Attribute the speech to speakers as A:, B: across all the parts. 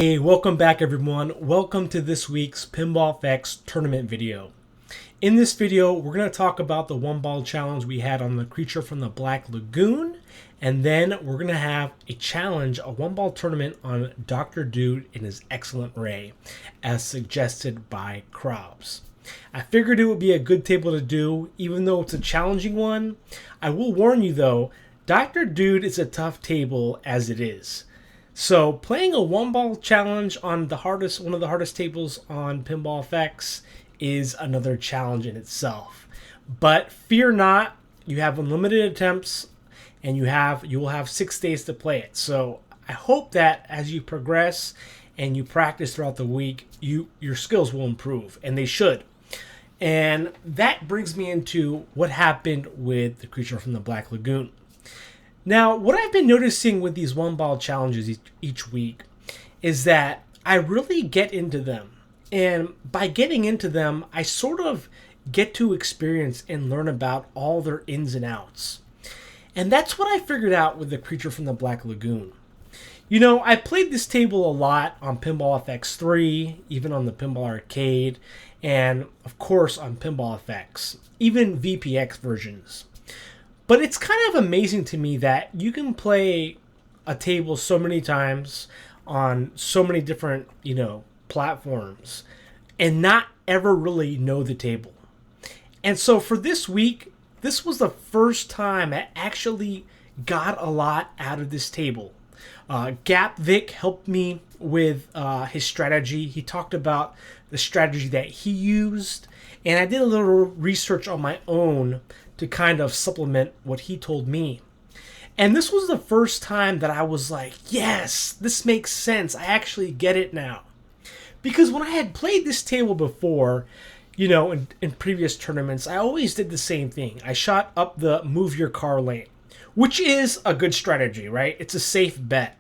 A: Hey, welcome back everyone. Welcome to this week's Pinball Effects tournament video. In this video, we're going to talk about the one ball challenge we had on the creature from the Black Lagoon, and then we're going to have a challenge, a one ball tournament on Dr.Dude in his excellent ray, as suggested by Krobs. I figured it would be a good table to do, even though it's a challenging one. I will warn you though, Dr.Dude is a tough table as it is. So playing a one ball challenge on one of the hardest tables on Pinball Effects is another challenge in itself. But fear not, you have unlimited attempts and you will have 6 days to play it. So I hope that as you progress and you practice throughout the week, your skills will improve, and they should. And that brings me into what happened with the creature from the Black Lagoon. Now, what I've been noticing with these one ball challenges each week is that I really get into them. And by getting into them, I sort of get to experience and learn about all their ins and outs. And that's what I figured out with the creature from the Black Lagoon. You know, I played this table a lot on Pinball FX 3, even on the Pinball Arcade, and of course on Pinball FX, even VPX versions. But it's kind of amazing to me that you can play a table so many times on so many different, platforms and not ever really know the table. And so for this week, this was the first time I actually got a lot out of this table. Gap Vic helped me with his strategy. He talked about the strategy that he used, and I did a little research on my own to kind of supplement what he told me. And this was the first time that I was like, yes, this makes sense. I actually get it now. Because when I had played this table before, in previous tournaments, I always did the same thing. I shot up the move your car lane, which is a good strategy, right? It's a safe bet.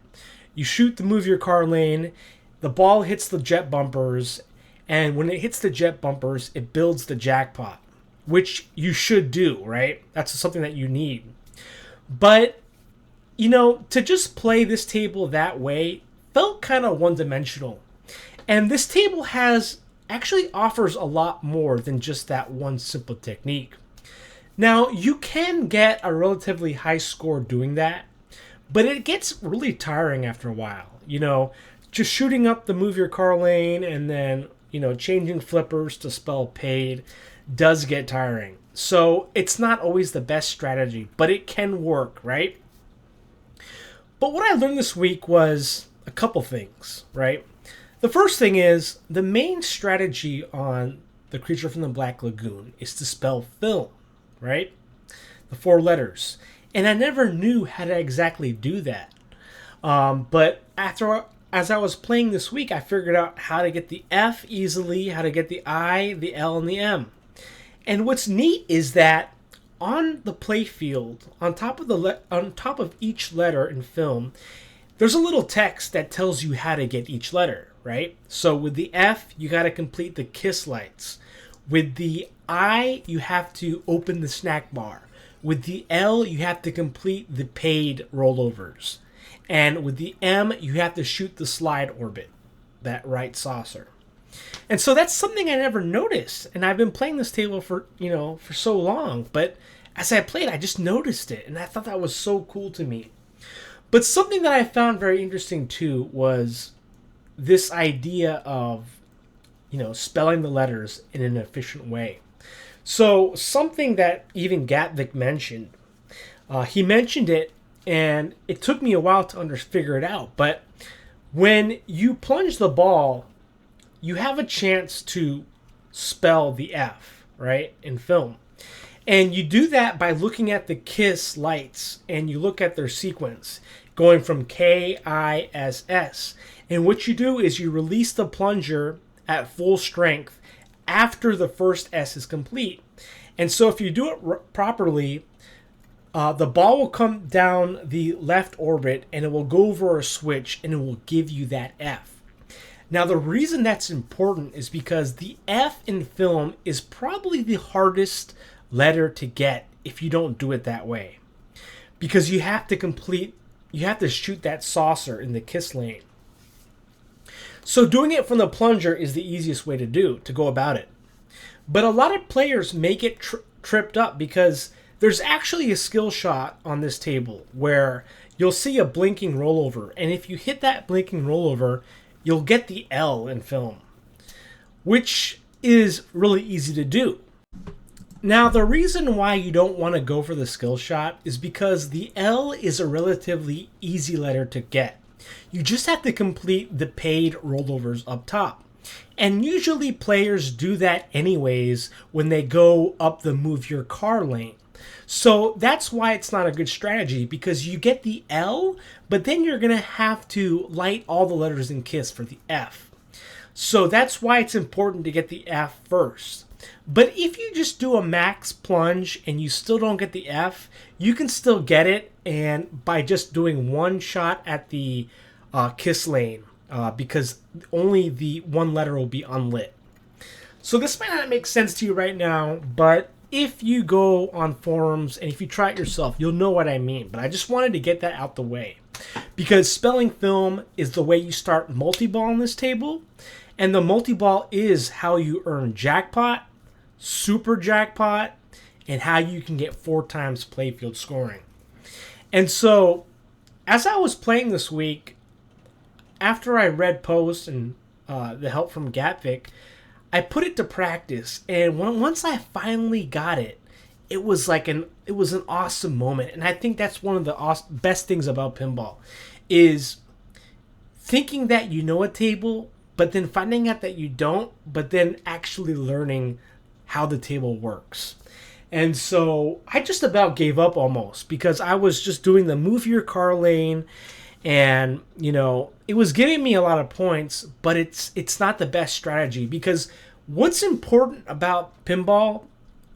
A: You shoot the move your car lane, the ball hits the jet bumpers, and when it hits the jet bumpers, it builds the jackpot, which you should do, right? That's something that you need. But, to just play this table that way felt kind of one-dimensional. And this table actually offers a lot more than just that one simple technique. Now, you can get a relatively high score doing that, but it gets really tiring after a while. Just shooting up the move your car lane and then, changing flippers to spell paid does get tiring. So it's not always the best strategy, but it can work, right? But what I learned this week was a couple things, right? The first thing is the main strategy on the creature from the Black Lagoon is to spell film, right? The 4 letters. And I never knew how to exactly do that. But as I was playing this week, I figured out how to get the F easily, how to get the I, the L, and the M. And what's neat is that on the playfield, on top of each letter in film, there's a little text that tells you how to get each letter, right? So with the F, you got to complete the kiss lights. With the I, you have to open the snack bar. With the L, you have to complete the paid rollovers. And with the M, you have to shoot the slide orbit, that right saucer. And so that's something I never noticed. And I've been playing this table for so long. But as I played, I just noticed it. And I thought that was so cool to me. But something that I found very interesting too was this idea of, spelling the letters in an efficient way. So something that even Gatvick mentioned, he mentioned it, and it took me a while to figure it out. But when you plunge the ball, you have a chance to spell the F, right, in film. And you do that by looking at the KISS lights, and you look at their sequence, going from KISS. And what you do is you release the plunger at full strength after the first S is complete. And so if you do it properly, the ball will come down the left orbit and it will go over a switch and it will give you that F. Now the reason that's important is because the F in film is probably the hardest letter to get if you don't do it that way. Because you have to shoot that saucer in the kiss lane. So doing it from the plunger is the easiest way to go about it. But a lot of players make it tripped up because there's actually a skill shot on this table where you'll see a blinking rollover, and if you hit that blinking rollover, you'll get the L in film, which is really easy to do. Now, the reason why you don't want to go for the skill shot is because the L is a relatively easy letter to get. You just have to complete the paid rollovers up top. And usually players do that anyways when they go up the move your car lane. So that's why it's not a good strategy, because you get the L, but then you're going to have to light all the letters in KISS for the F. So that's why it's important to get the F first. But if you just do a max plunge and you still don't get the F, you can still get it, and by just doing one shot at the KISS lane, because only the one letter will be unlit. So this might not make sense to you right now, but if you go on forums and if you try it yourself, you'll know what I mean. But I just wanted to get that out the way, because spelling film is the way you start multi-ball on this table, and the multi-ball is how you earn jackpot, super jackpot, and how you can get 4 times playfield scoring. And so as I was playing this week, after I read posts and the help from Gatvic, I put it to practice, and once I finally got it, it was an awesome moment. And I think that's one of the best things about pinball, is thinking that you know a table, but then finding out that you don't, but then actually learning how the table works. And so I just about gave up almost, because I was just doing the move your car lane, and it was giving me a lot of points, but it's not the best strategy, because what's important about pinball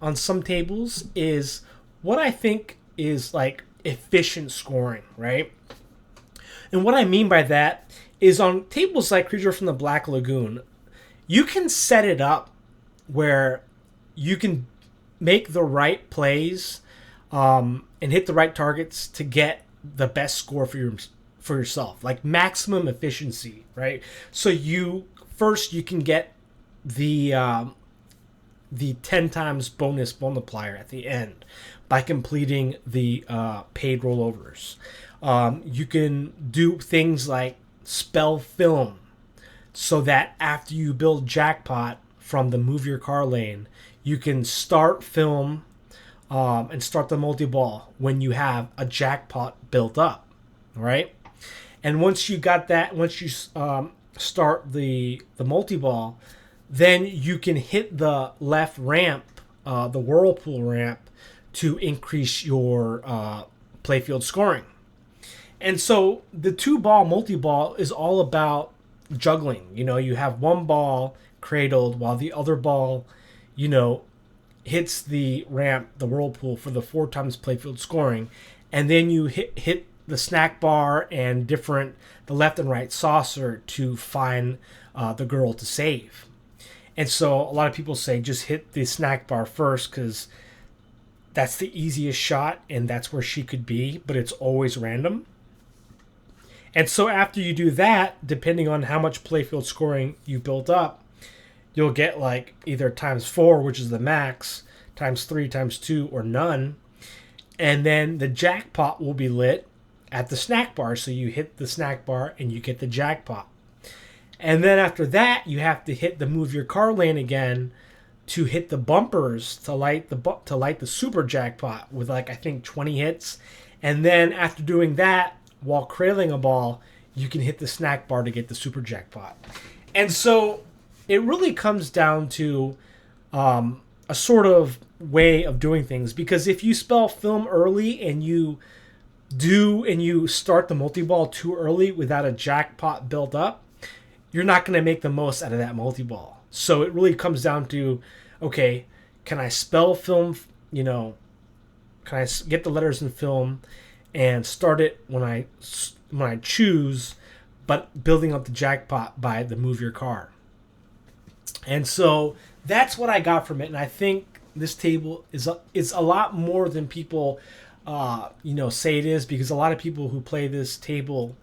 A: on some tables is what I think is like efficient scoring, right? And what I mean by that is on tables like Creature from the Black Lagoon, you can set it up where you can make the right plays and hit the right targets to get the best score for yourself, like maximum efficiency, right? So you can get the 10 times bonus multiplier at the end by completing the paid rollovers. You can do things like spell film, so that after you build jackpot from the move your car lane, you can start film and start the multi-ball when you have a jackpot built up, right? And once you got that, once you start the multi-ball, then you can hit the left ramp, the whirlpool ramp, to increase your playfield scoring. And so the 2-ball multi-ball is all about juggling. You have one ball cradled while the other ball, hits the ramp, the whirlpool, for the 4 times playfield scoring, and then you hit the snack bar and the left and right saucer to find the girl to save. And so a lot of people say just hit the snack bar first, because that's the easiest shot and that's where she could be, but it's always random. And so after you do that, depending on how much playfield scoring you built up, you'll get like either ×4, which is the max, ×3, ×2, or none. And then the jackpot will be lit at the snack bar. So you hit the snack bar and you get the jackpot. And then after that, you have to hit the move your car lane again to hit the bumpers to light the super jackpot with I think 20 hits. And then after doing that, while cradling a ball, you can hit the snack bar to get the super jackpot. And so it really comes down to a sort of way of doing things, because if you spell film early and you start the multi-ball too early without a jackpot built up, you're not going to make the most out of that multi-ball. So it really comes down to, okay, can I spell film, can I get the letters in film and start it when I choose, but building up the jackpot by the move your car. And so that's what I got from it. And I think this table is a lot more than people say it is, because a lot of people who play this table,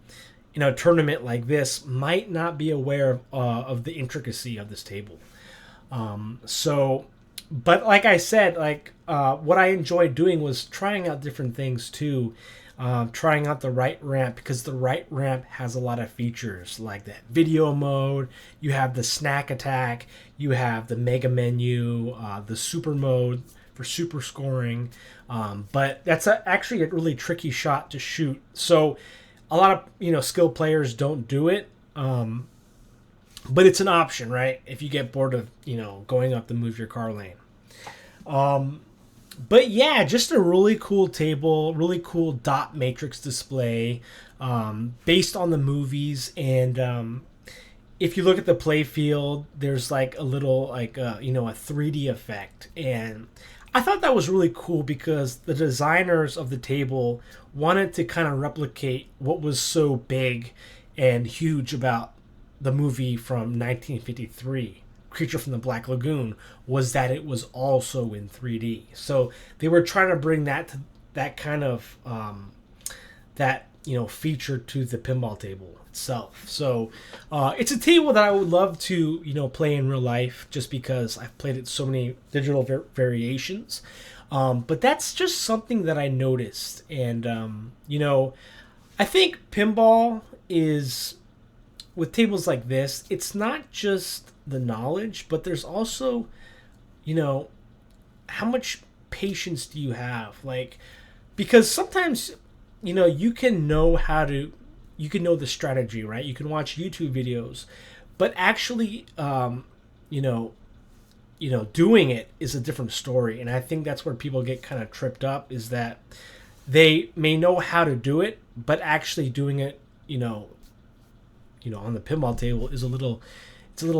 A: in a tournament like this might not be aware of the intricacy of this table. But like I said, what I enjoyed doing was trying out different things too. Trying out the right ramp, because the right ramp has a lot of features like that video mode. You have the snack attack, you have the mega menu, the super mode for super scoring. But that's actually a really tricky shot to shoot. So a lot of skilled players don't do it. But it's an option, right? If you get bored of going up the move your car lane. But yeah, just a really cool table, really cool dot matrix display, based on the movies. And if you look at the playfield, there's like a little a 3D effect, and I thought that was really cool because the designers of the table wanted to kind of replicate what was so big and huge about the movie from 1953. Creature from the Black Lagoon, was that it was also in 3D. So they were trying to bring that kind of feature to the pinball table itself. So it's a table that I would love to play in real life, just because I've played it so many digital variations. But that's just something that I noticed, and I think pinball is, with tables like this, it's not just the knowledge, but there's also, how much patience do you have? Because sometimes, you can know the strategy, right? You can watch YouTube videos, but actually, doing it is a different story. And I think that's where people get kind of tripped up, is that they may know how to do it, but actually doing it, on the pinball table is a little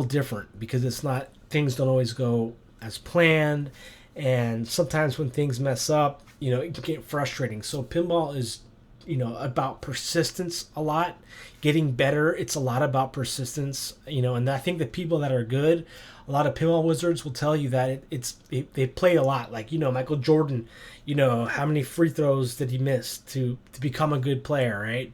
A: different, because it's not, things don't always go as planned, and sometimes when things mess up, it can get frustrating. So pinball is, about persistence a lot, getting better. It's a lot about persistence, and I think the people that are good, a lot of pinball wizards will tell you that they play a lot. Michael Jordan, how many free throws did he miss to become a good player, right?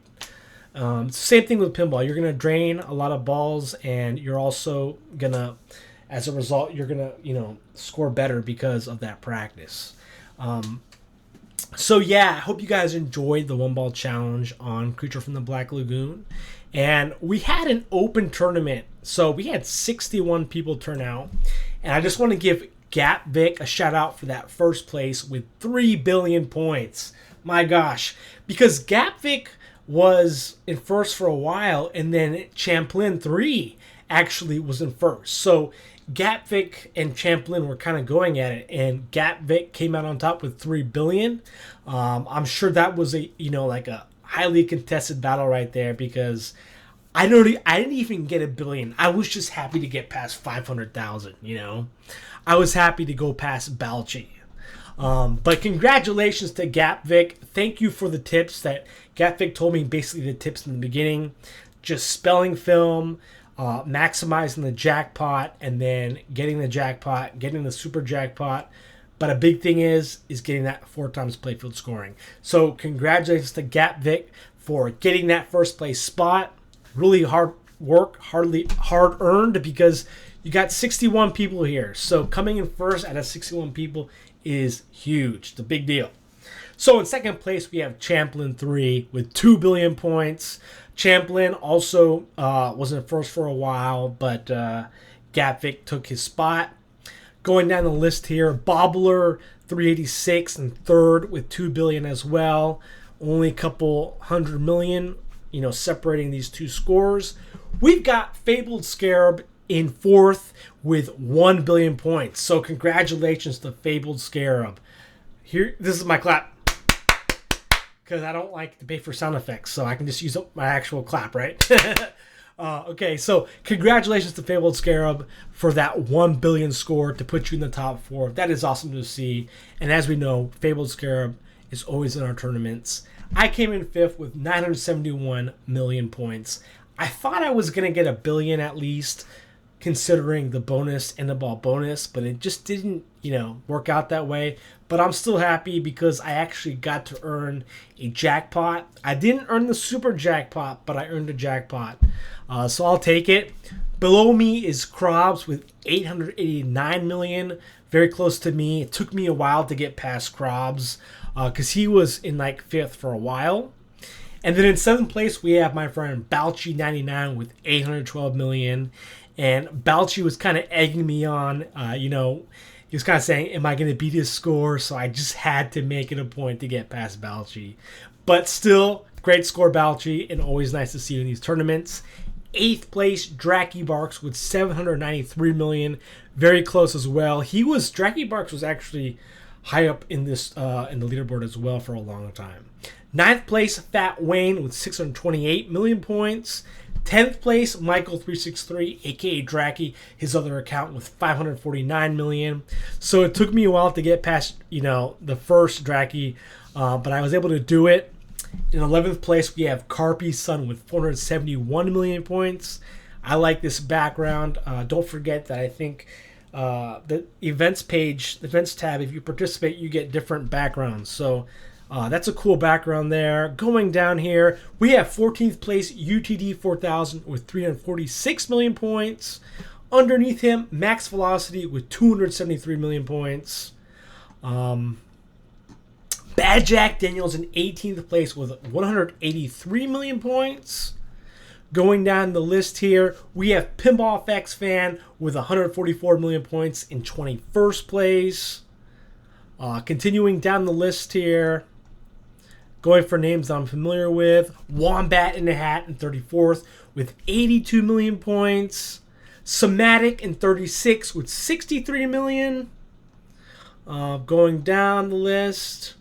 A: Same thing with pinball. You're going to drain a lot of balls, and you're also going to, as a result, you're going to, score better because of that practice. So yeah, I hope you guys enjoyed the one ball challenge on Creature from the Black Lagoon. And we had an open tournament. So we had 61 people turn out. And I just want to give Gap Vic a shout out for that first place with 3 billion points. My gosh. Because Gap Vic was in first for a while, and then Champlin 3 actually was in first. So Gapvic and Champlin were kind of going at it, and Gapvic came out on top with 3 billion. I'm sure that was a highly contested battle right there, because I didn't even get 1 billion. I was just happy to get past 500,000. I was happy to go past Balchi. But congratulations to Gapvic. Thank you for the tips that Gapvic told me. Basically the tips in the beginning, just spelling film, maximizing the jackpot, and then getting the jackpot, getting the super jackpot. But a big thing is getting that 4 times playfield scoring. So congratulations to Gapvic for getting that first place spot. Really hard work, hard earned, because you got 61 people here. So coming in first out of 61 people is huge. It's a big deal. So in second place, we have Champlin 3 with 2 billion points. Champlin also was in first for a while, but Gapvic took his spot. Going down the list here, Bobbler 386 in third with 2 billion as well. Only a couple 100 million, separating these two scores. We've got Fabled Scarab in fourth with 1 billion points. So congratulations to Fabled Scarab. Here, this is my clap, because I don't like to pay for sound effects, so I can just use my actual clap, right? Okay, so congratulations to Fabled Scarab for that 1 billion score to put you in the top 4. That is awesome to see. And as we know, Fabled Scarab is always in our tournaments. I came in 5th with 971 million points. I thought I was going to get 1 billion at least, considering the bonus and the ball bonus, but it just didn't, work out that way. But I'm still happy because I actually got to earn a jackpot. I didn't earn the super jackpot, but I earned a jackpot. So I'll take it. Below me is Krabs with 889 million, very close to me. It took me a while to get past Krabs because he was in like 5th for a while. And then in 7th place, we have my friend Balchi99 with 812 million. And Balchi was kind of egging me on, he was kind of saying, am I going to beat his score? So I just had to make it a point to get past Balchi. But still, great score, Balchi, and always nice to see you in these tournaments. 8th place, Dracky Barks with 793 million, very close as well. Dracky Barks was actually high up in this in the leaderboard as well for a long time. 9th place, Fat Wayne with 628 million points. 10th place, Michael363, aka Dracky, his other account with 549 million. So it took me a while to get past, the first Dracky, but I was able to do it. In 11th place, we have Carpy's son with 471 million points. I like this background. Don't forget that I think the events page, the events tab, if you participate, you get different backgrounds. So that's a cool background there. Going down here, we have 14th place UTD 4000 with 346 million points. Underneath him, Max Velocity with 273 million points. Bad Jack Daniels in 18th place with 183 million points. Going down the list here, we have Pinball FX Fan with 144 million points in 21st place. Continuing down the list here, going for names I'm familiar with, Wombat in the Hat in 34th with 82 million points. Somatic in 36 with 63 million. Going down the list,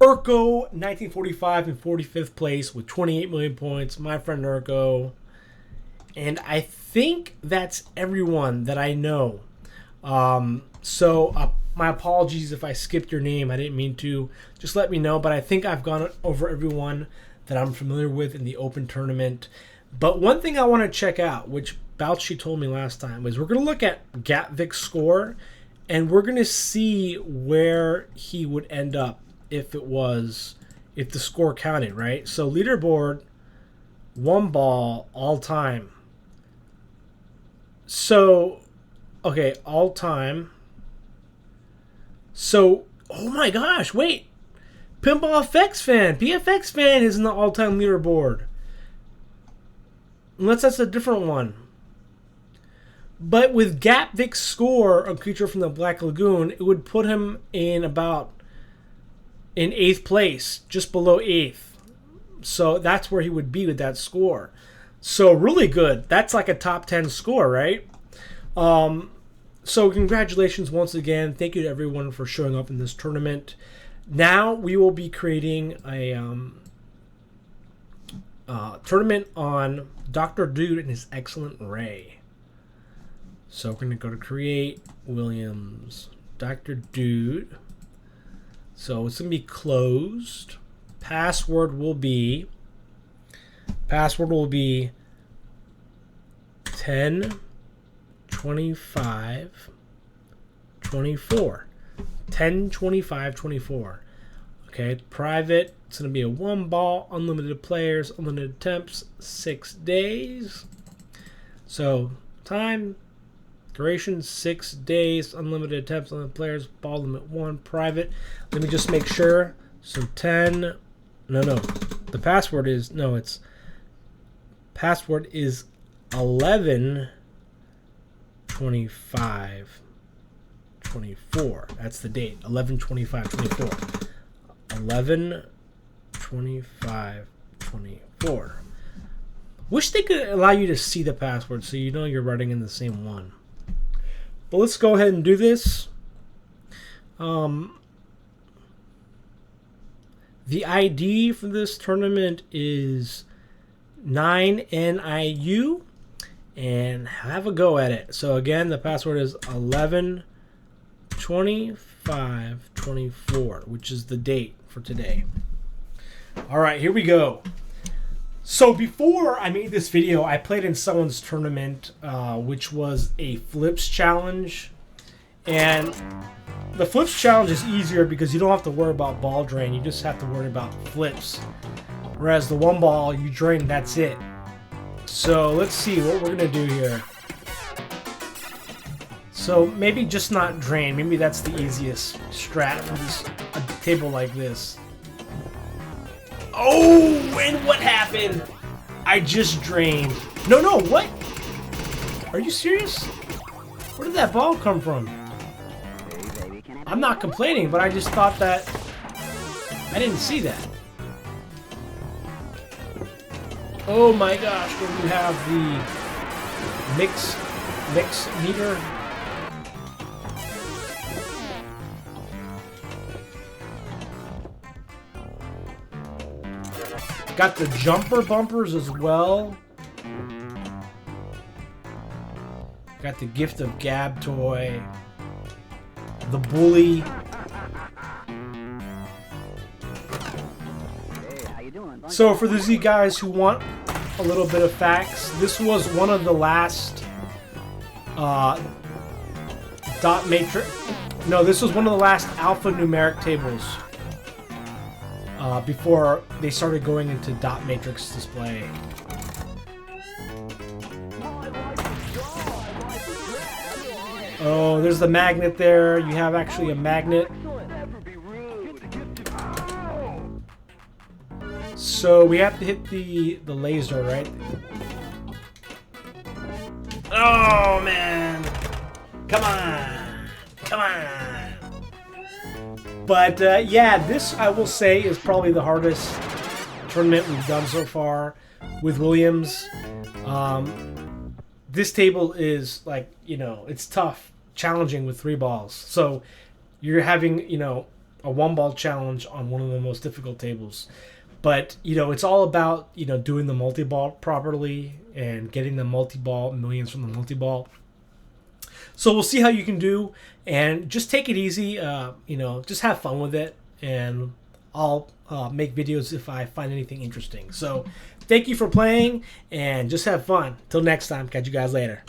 A: Urko 1945 in 45th place with 28 million points. My friend Urko. And I think that's everyone that I know. So my apologies if I skipped your name. I didn't mean to. Just let me know. But I think I've gone over everyone that I'm familiar with in the open tournament. But one thing I want to check out, which Balchi told me last time, is we're going to look at Gatvic's score. And we're going to see where he would end up if the score counted, right? So leaderboard, 1 ball, all time. So, okay, all time. So, oh my gosh, wait. Pinball FX Fan, PFX Fan is in the all-time leaderboard. Unless that's a different one. But with Gatvic's score, a creature from the Black Lagoon, it would put him in 8th place, just below 8th. So that's where he would be with that score. So really good. That's like a top 10 score, right? So congratulations once again. Thank you to everyone for showing up in this tournament. Now we will be creating a tournament on Dr.Dude and his excellent Ray. So we're going to go to Create, Williams, Dr.Dude. So it's going to be closed. Password will be 10 25 24. 10 25 24. Okay, private. It's going to be a 1 ball, unlimited players, unlimited attempts, 6 days. So time, duration 6 days, unlimited attempts, unlimited players, ball limit 1, private. Let me just make sure. So 10. No. The password is password is 11 25 24. That's the date. 11 25 24. 11 25 24. Wish they could allow you to see the password so you know you're writing in the same one. But let's go ahead and do this. The ID for this tournament is 9NIU, and have a go at it. So again, the password is 11 25 24, which is the date for today. All right, here we go. So before I made this video, I played in someone's tournament, which was a flips challenge. And the flips challenge is easier because you don't have to worry about ball drain. You just have to worry about flips. Whereas the one ball, you drain, that's it. So let's see what we're going to do here. So maybe just not drain. Maybe that's the easiest strat for this, a table like this. Oh, and what happened? I just drained. No, what? Are you serious? Where did that ball come from? I'm not complaining, but I just thought that... I didn't see that. Oh my gosh, when you have the mix meter. Got the jumper bumpers as well. Got the gift of gab toy. The bully. So for those of you guys who want a little bit of facts, this was one of the last dot matrix. No, this was one of the last alphanumeric tables before they started going into dot matrix display. Oh, there's the magnet there. You have actually a magnet. So we have to hit the laser, right? Oh man! Come on! Come on! But yeah, this I will say is probably the hardest tournament we've done so far with Williams. This table is like, you know, it's tough, challenging with 3 balls. So you're having, you know, a 1 ball challenge on one of the most difficult tables. But, you know, it's all about, you know, doing the multi-ball properly and getting the multi-ball millions from the multi-ball. So we'll see how you can do, and just take it easy, you know, just have fun with it, and I'll make videos if I find anything interesting. So thank you for playing, and just have fun. Till next time, catch you guys later.